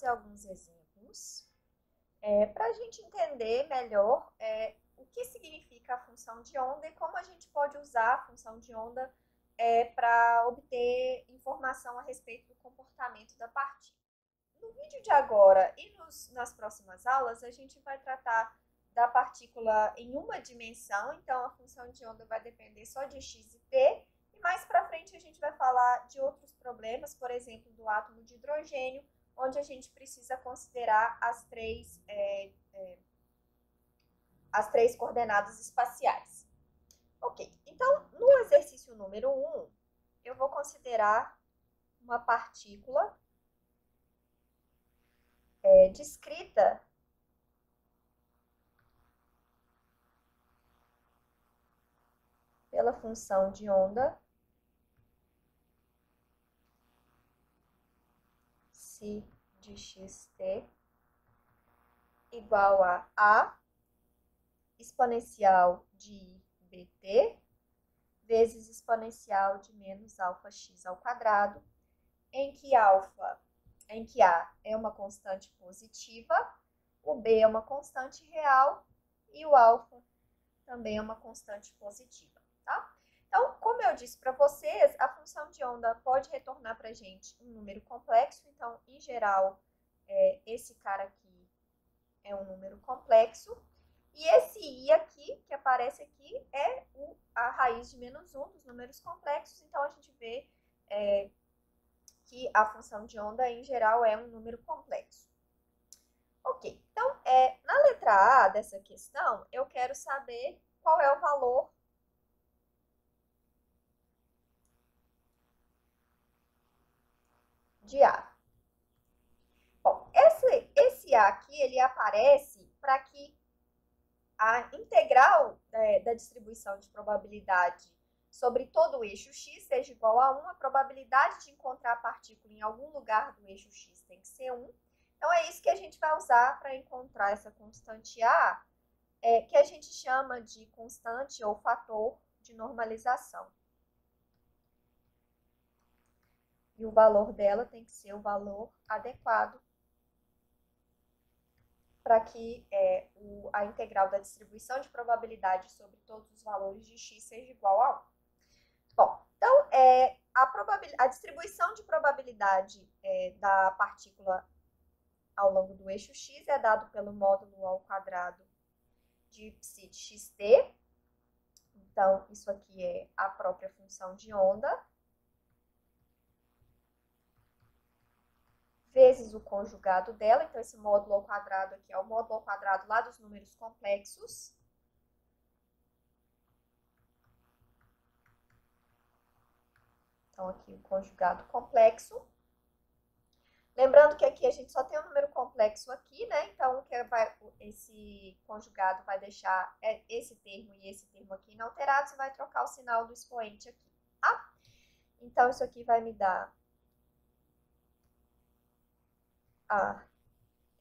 fazer alguns exemplos para a gente entender melhor o que significa a função de onda e como a gente pode usar a função de onda para obter informação a respeito do comportamento da partícula. No vídeo de agora e nas próximas aulas, a gente vai tratar da partícula em uma dimensão, então a função de onda vai depender só de x e t, e mais para frente a gente vai falar de outros problemas, por exemplo, do átomo de hidrogênio, onde a gente precisa considerar as três coordenadas espaciais. Ok, então no exercício número 1, eu vou considerar uma partícula descrita pela função de onda psi de xt igual a exponencial de bt vezes exponencial de menos alfa x ao quadrado, em que a é uma constante positiva, o b é uma constante real e o alfa também é uma constante positiva, tá? Então, como eu disse para vocês, a função de onda pode retornar para a gente um número complexo, então, em geral, esse cara aqui é um número complexo, e esse i aqui, que aparece aqui, é a raiz de menos 1 dos números complexos, então a gente vê que a função de onda, em geral, é um número complexo. Ok, então, na letra A dessa questão, eu quero saber qual é o valor de A. Bom, esse A aqui, ele aparece para que a integral da distribuição de probabilidade sobre todo o eixo x seja igual a 1, a probabilidade de encontrar a partícula em algum lugar do eixo x tem que ser 1. Então, é isso que a gente vai usar para encontrar essa constante A, que a gente chama de constante ou fator de normalização. E o valor dela tem que ser o valor adequado para que a integral da distribuição de probabilidade sobre todos os valores de x seja igual a 1. Bom, então, a distribuição de probabilidade da partícula ao longo do eixo x é dado pelo módulo ao quadrado de psi de xt. Então, isso aqui é a própria função de onda, vezes o conjugado dela. Então, esse módulo ao quadrado aqui é o módulo ao quadrado lá dos números complexos. Então, aqui o conjugado complexo. Lembrando que aqui a gente só tem um número complexo aqui, né? Então, esse conjugado vai deixar esse termo e esse termo aqui inalterados e vai trocar o sinal do expoente aqui, tá? Então, isso aqui vai me dar A,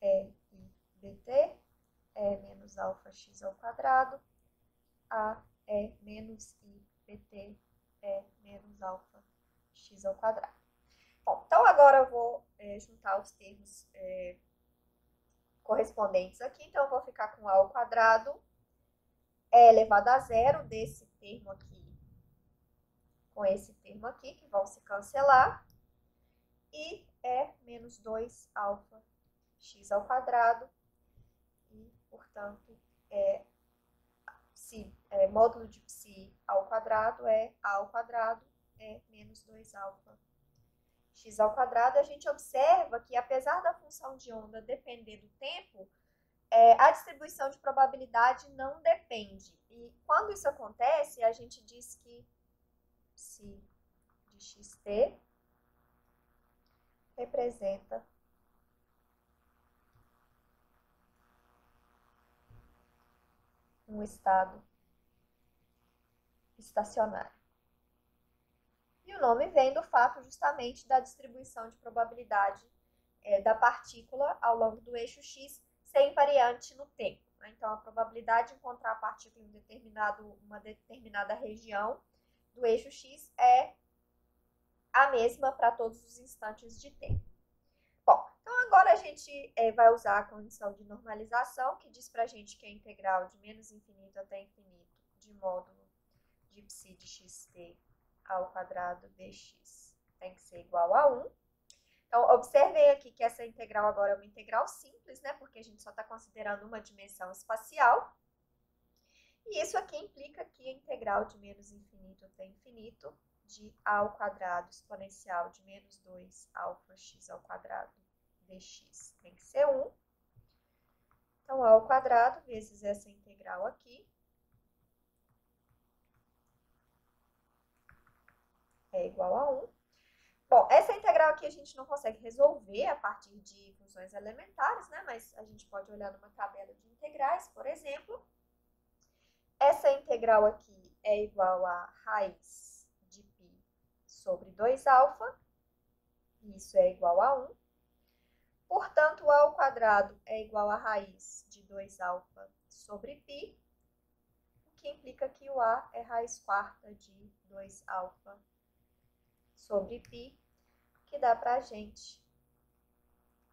E, I, bt, E menos alfa x ao quadrado, A, E menos I, bt, E menos alfa x ao quadrado. Bom, então agora eu vou juntar os termos correspondentes aqui. Então, eu vou ficar com A ao quadrado elevado a zero desse termo aqui com esse termo aqui, que vão se cancelar. E menos 2 alfa x ao quadrado. E, portanto, módulo de psi ao quadrado é A ao quadrado, menos 2 alfa x ao quadrado. A gente observa que, apesar da função de onda depender do tempo, a distribuição de probabilidade não depende. E quando isso acontece, a gente diz que psi de xt representa um estado estacionário. E o nome vem do fato justamente da distribuição de probabilidade da partícula ao longo do eixo x ser invariante no tempo. Então, a probabilidade de encontrar a partícula em uma determinada região do eixo x é a mesma para todos os instantes de tempo. Bom, então Agora a gente vai usar a condição de normalização, que diz pra gente que a integral de menos infinito até infinito de módulo de psi de xt ao quadrado dx tem que ser igual a 1. Então, observem aqui que essa integral agora é uma integral simples, né? Porque a gente só está considerando uma dimensão espacial. E isso aqui implica que a integral de menos infinito até infinito de a ao quadrado exponencial de menos 2 alfa x ao quadrado dx tem que ser 1. Então, a ao quadrado vezes essa integral aqui é igual a 1. Bom, essa integral aqui a gente não consegue resolver a partir de funções elementares, né? Mas a gente pode olhar numa tabela de integrais, por exemplo. Essa integral aqui é igual a raiz de π sobre 2α. Isso é igual a 1. Portanto, a ao quadrado é igual a raiz de 2α sobre π, o que implica que o a é raiz quarta de 2α sobre π, que dá para a gente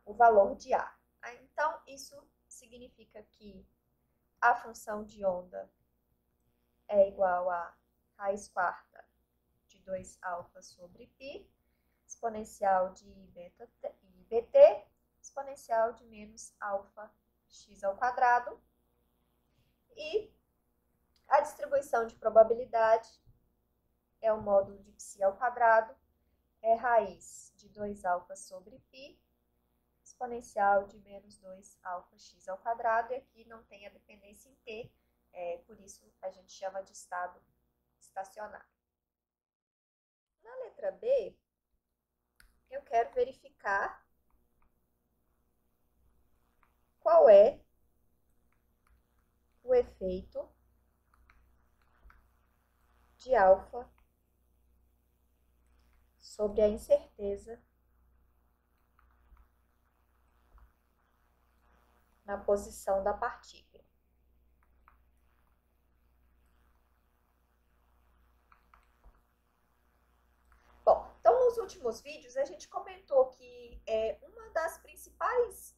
o valor de A. Então, isso significa que a função de onda é igual a raiz quarta de 2α sobre π, exponencial de bt, exponencial de menos alfa x ao quadrado. E a distribuição de probabilidade é o módulo de psi ao quadrado, é raiz de 2α sobre π, exponencial de menos 2α x ao quadrado, e aqui não tem a dependência em t, por isso a gente chama de estado estacionário. Na letra B, eu quero verificar qual é o efeito de alfa sobre a incerteza na posição da partícula. Bom, então nos últimos vídeos a gente comentou que uma das principais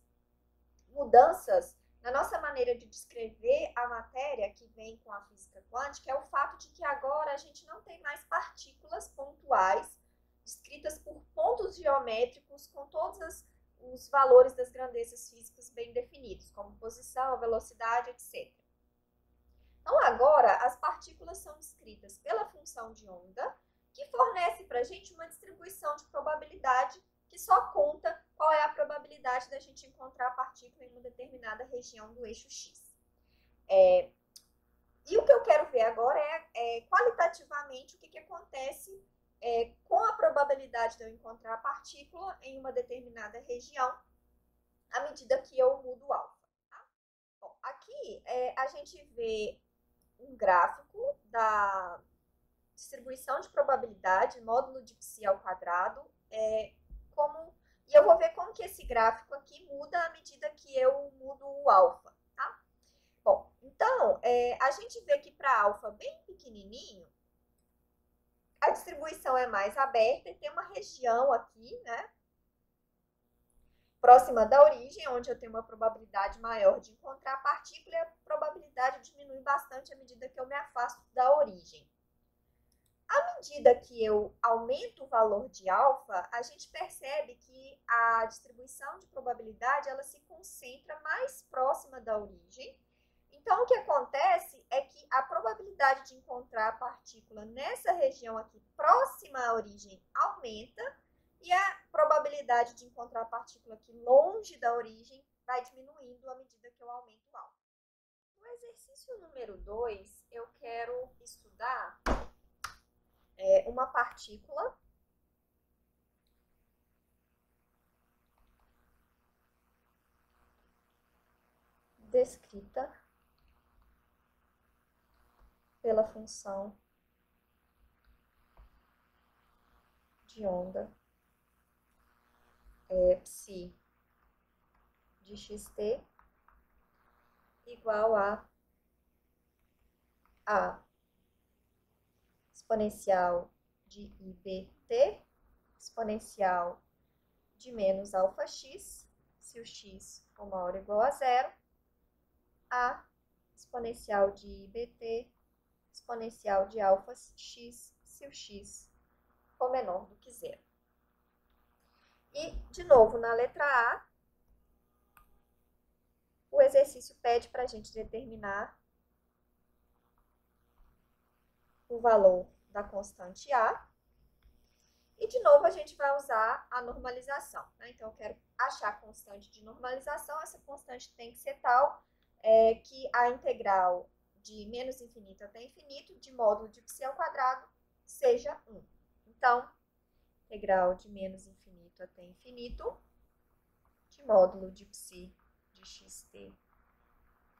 mudanças na nossa maneira de descrever a matéria que vem com a física quântica é o fato de que agora a gente não tem mais partículas pontuais descritas por pontos geométricos com todos os valores das grandezas físicas bem definidos, como posição, velocidade, etc. Então, agora, as partículas são descritas pela função de onda, que fornece para a gente uma distribuição de probabilidade que só conta qual é a probabilidade da gente encontrar a partícula em uma determinada região do eixo X. E o que eu quero ver agora é qualitativamente o que acontece com a probabilidade de eu encontrar a partícula em uma determinada região à medida que eu mudo o alfa. Tá? Bom, aqui a gente vê um gráfico da distribuição de probabilidade, módulo de psi ao quadrado, e eu vou ver como que esse gráfico aqui muda à medida que eu mudo o alfa. Tá? Bom, então, a gente vê que para alfa bem pequenininho, a distribuição é mais aberta e tem uma região aqui, né, próxima da origem, onde eu tenho uma probabilidade maior de encontrar a partícula, e a probabilidade diminui bastante à medida que eu me afasto da origem. À medida que eu aumento o valor de alfa, a gente percebe que a distribuição de probabilidade ela se concentra mais próxima da origem. Então, o que acontece é que a probabilidade de encontrar a partícula nessa região aqui próxima à origem aumenta e a probabilidade de encontrar a partícula aqui longe da origem vai diminuindo à medida que eu aumento o alfa. No exercício número 2, eu quero estudar uma partícula descrita pela função de onda psi de xt igual a exponencial de ibt, exponencial de menos alfa x, se o x for maior ou igual a zero, a exponencial de IBT, exponencial de alfa x, se o x for menor do que zero. E, de novo, na letra A, o exercício pede para a gente determinar o valor da constante A. E, de novo, a gente vai usar a normalização, né? Então, eu quero achar a constante de normalização. Essa constante tem que ser tal que a integral de menos infinito até infinito, de módulo de π ao quadrado, seja 1. Então, integral de menos infinito até infinito, de módulo de π de xt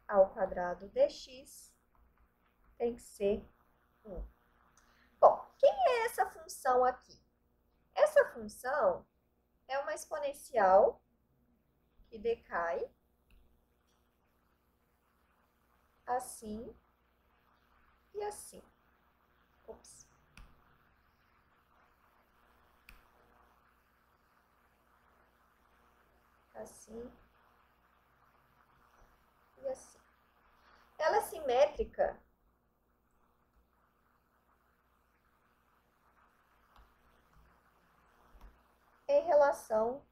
ao quadrado dx, tem que ser 1. Bom, quem é essa função aqui? Essa função é uma exponencial que decai assim e assim. Ops. Assim e assim. Ela é simétrica em relação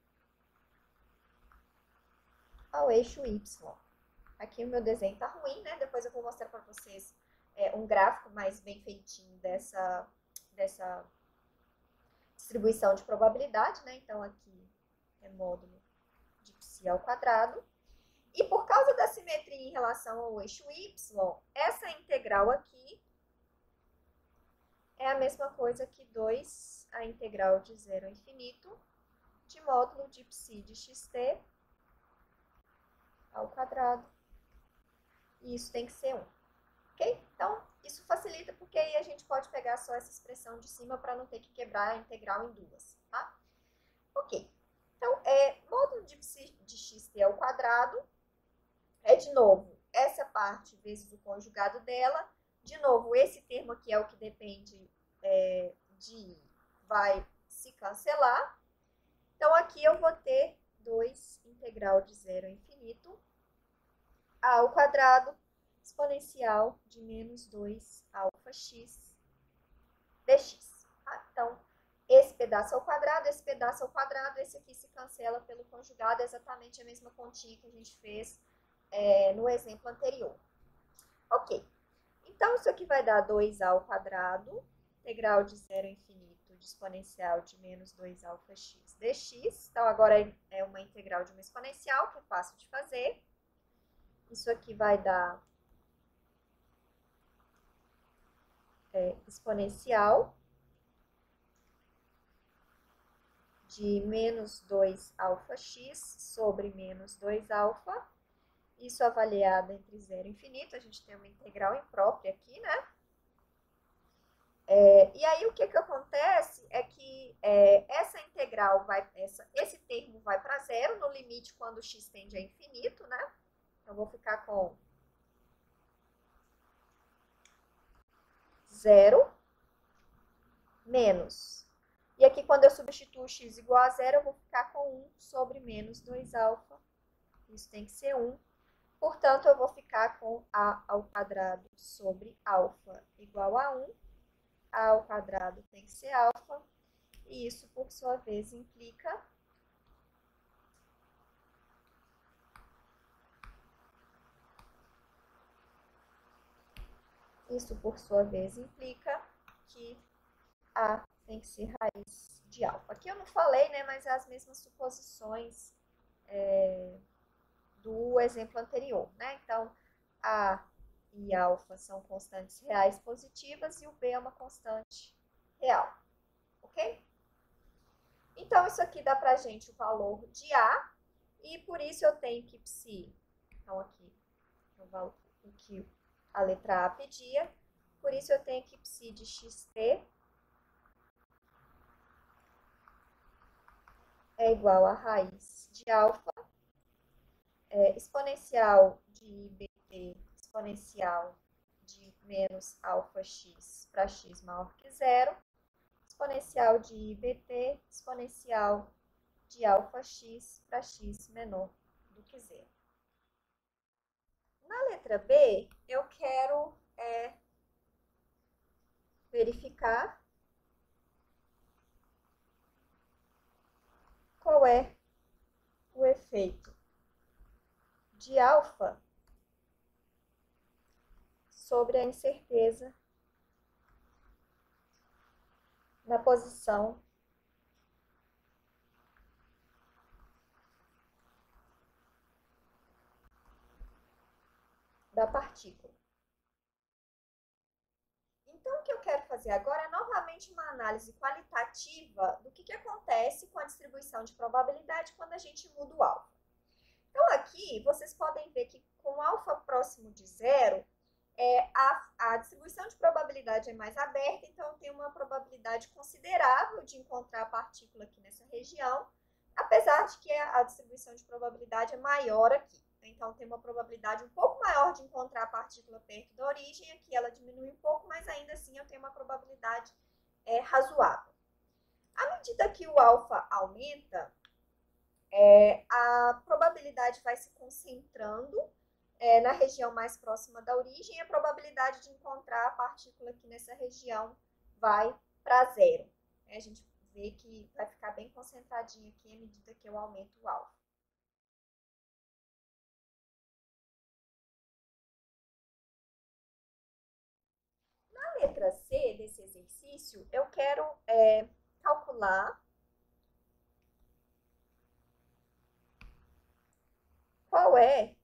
ao eixo y. Aqui o meu desenho está ruim, né? Depois eu vou mostrar para vocês um gráfico mais bem feitinho dessa distribuição de probabilidade, né? Então, aqui é módulo de π ao quadrado. E por causa da simetria em relação ao eixo y, essa integral aqui é a mesma coisa que 2 a integral de 0 a infinito de módulo de π de xt ao quadrado. E isso tem que ser 1. Ok? Então, isso facilita porque aí a gente pode pegar só essa expressão de cima para não ter que quebrar a integral em duas, tá? Ok. Então, módulo de π de xt ao quadrado é, de novo, essa parte vezes o conjugado dela. De novo, esse termo aqui é o que depende de vai se cancelar. Então, aqui eu vou ter 2 integral de 0 a infinito a ao quadrado exponencial de menos 2 alfa x dx. Tá? Então, esse pedaço ao quadrado, esse pedaço ao quadrado, esse aqui se cancela pelo conjugado, é exatamente a mesma continha que a gente fez no exemplo anterior. Ok. Então, isso aqui vai dar 2a ao quadrado, integral de 0 a infinito de exponencial de menos 2 alfa x dx. Então, agora é uma integral de uma exponencial, que é fácil de fazer. Isso aqui vai dar exponencial de menos 2 alfa x sobre menos 2 alfa. Isso avaliado entre 0 e infinito. A gente tem uma integral imprópria aqui, né? E aí, o que acontece é que essa integral esse termo vai para zero no limite quando x tende a infinito, né? Então, eu vou ficar com 0 menos. E aqui, quando eu substituo x igual a zero, eu vou ficar com 1 sobre menos 2 alfa. Isso tem que ser 1. Portanto, eu vou ficar com a ao quadrado sobre alfa igual a 1. A ao quadrado tem que ser alfa. E isso, por sua vez, implica que A tem que ser raiz de alfa. Aqui eu não falei, né, mas é as mesmas suposições do exemplo anterior, né? Então, A e alfa são constantes reais positivas e o B é uma constante real, ok? Então, isso aqui dá pra gente o valor de A, e por isso eu tenho que psi, então aqui, o que a letra A pedia, por isso eu tenho que psi de xt é igual a raiz de alfa, exponencial de IBT, exponencial de menos alfa x para x maior que zero, exponencial de IBT, exponencial de alfa x para x menor do que zero. Na letra B, eu quero verificar qual é o efeito de alfa sobre a incerteza na posição da partícula. Então, o que eu quero fazer agora é novamente uma análise qualitativa do que acontece com a distribuição de probabilidade quando a gente muda o alfa. Então, aqui, vocês podem ver que com alfa próximo de zero, a distribuição de probabilidade é mais aberta, então eu tenho uma probabilidade considerável de encontrar a partícula aqui nessa região, apesar de que a distribuição de probabilidade é maior aqui. Então, tem uma probabilidade um pouco maior de encontrar a partícula perto da origem, aqui ela diminui um pouco, mas ainda assim eu tenho uma probabilidade razoável. À medida que o alfa aumenta, a probabilidade vai se concentrando na região mais próxima da origem, e a probabilidade de encontrar a partícula aqui nessa região vai para zero. A gente vê que vai ficar bem concentradinho aqui à medida que eu aumento o alfa. Na letra C desse exercício, eu quero calcular qual é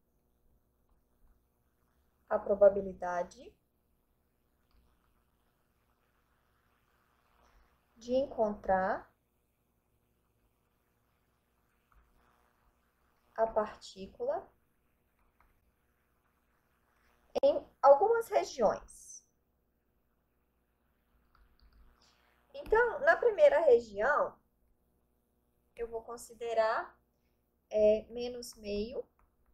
a probabilidade de encontrar a partícula em algumas regiões. Então, na primeira região, eu vou considerar menos meio,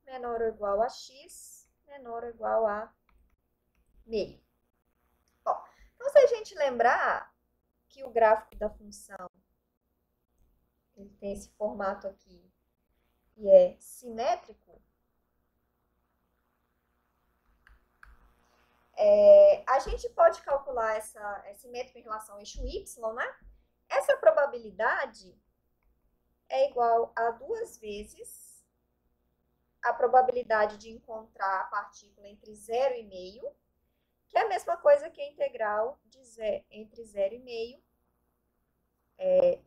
menor ou igual a x, menor ou igual a meio. Bom, então, se a gente lembrar que o gráfico da função ele tem esse formato aqui e é simétrico, a gente pode calcular esse métrico em relação ao eixo y, né? Essa probabilidade é igual a 2 vezes a probabilidade de encontrar a partícula entre 0 e meio, que é a mesma coisa que a integral de entre 0 e meio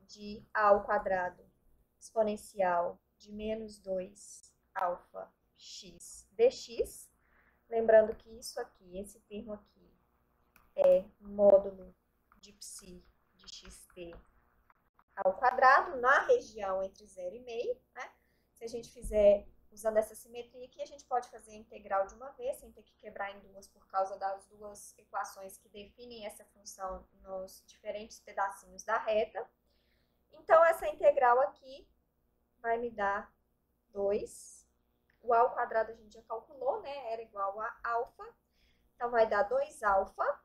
de a ao quadrado exponencial de menos 2 alfa x dx. Lembrando que isso aqui, esse termo aqui, é módulo de psi de xt ao quadrado na região entre 0 e meio, né? Se a gente fizer usando essa simetria aqui, a gente pode fazer a integral de uma vez, sem ter que quebrar em duas por causa das duas equações que definem essa função nos diferentes pedacinhos da reta. Então, essa integral aqui vai me dar 2. O a ao quadrado a gente já calculou, né? Era igual a alfa. Então, vai dar 2 alfa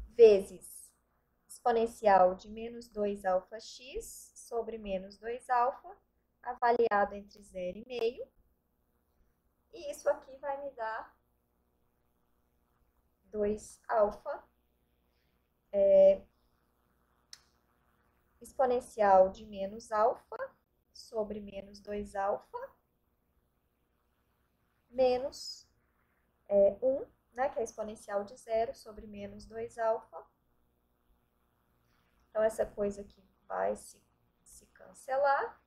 vezes exponencial de menos 2 alfa x sobre menos 2 alfa, avaliado entre 0 e meio. E isso aqui vai me dar 2 alfa exponencial de menos alfa sobre menos 2 alfa menos 1, né, que é exponencial de 0 sobre menos 2 alfa. Então, essa coisa aqui vai se cancelar.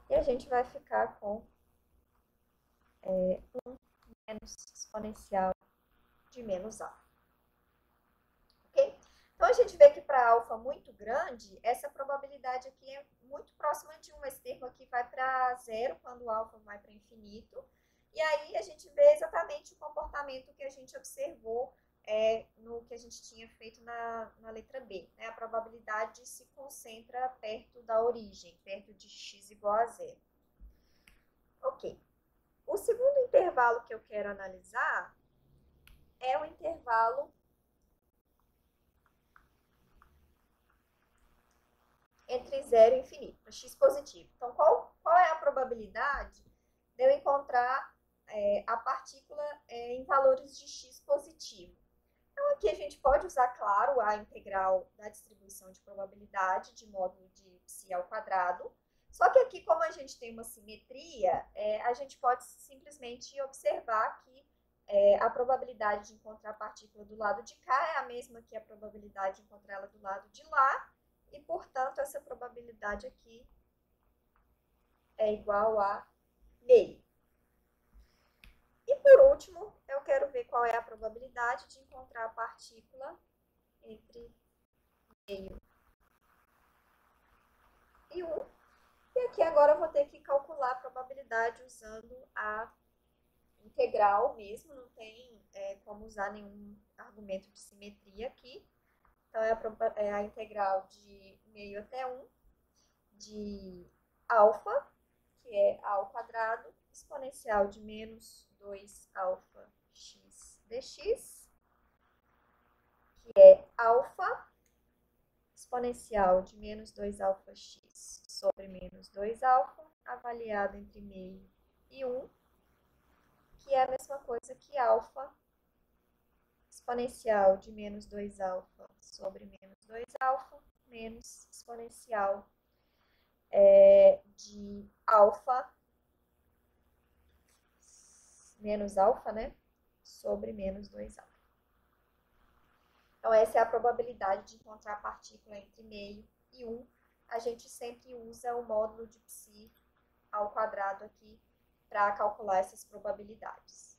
E a gente vai ficar com 1 menos exponencial de menos alfa. Ok? Então, a gente vê que para alfa muito grande, essa probabilidade aqui é muito próxima de 1. Esse termo aqui vai para zero quando o alfa vai para infinito. E aí, a gente vê exatamente o comportamento que a gente observou no que a gente tinha feito na letra B. Né? A probabilidade se concentra perto da origem, perto de x igual a zero. Ok. O segundo intervalo que eu quero analisar é o intervalo entre 0 e infinito, para x positivo. Então, qual é a probabilidade de eu encontrar a partícula em valores de x positivo? Então, aqui a gente pode usar, claro, a integral da distribuição de probabilidade de módulo de psi ao quadrado. Só que aqui, como a gente tem uma simetria, a gente pode simplesmente observar que a probabilidade de encontrar a partícula do lado de cá é a mesma que a probabilidade de encontrar ela do lado de lá, e, portanto, essa probabilidade aqui é igual a meio. E, por último, eu quero ver qual é a probabilidade de encontrar a partícula entre meio e 1. E aqui agora eu vou ter que calcular a probabilidade usando a integral mesmo, não tem como usar nenhum argumento de simetria aqui. Então, é a integral de meio até 1 de alfa, que é a ao quadrado, exponencial de menos 2 alfa x dx, que é alfa exponencial de menos 2 alfa x sobre menos 2 alfa, avaliado entre meio e 1, que é a mesma coisa que alfa exponencial de menos 2 alfa sobre menos 2 alfa, menos exponencial de alfa, menos alfa, né? Sobre menos 2 alfa. Então, essa é a probabilidade de encontrar a partícula entre meio e 1. A gente sempre usa o módulo de psi ao quadrado aqui para calcular essas probabilidades.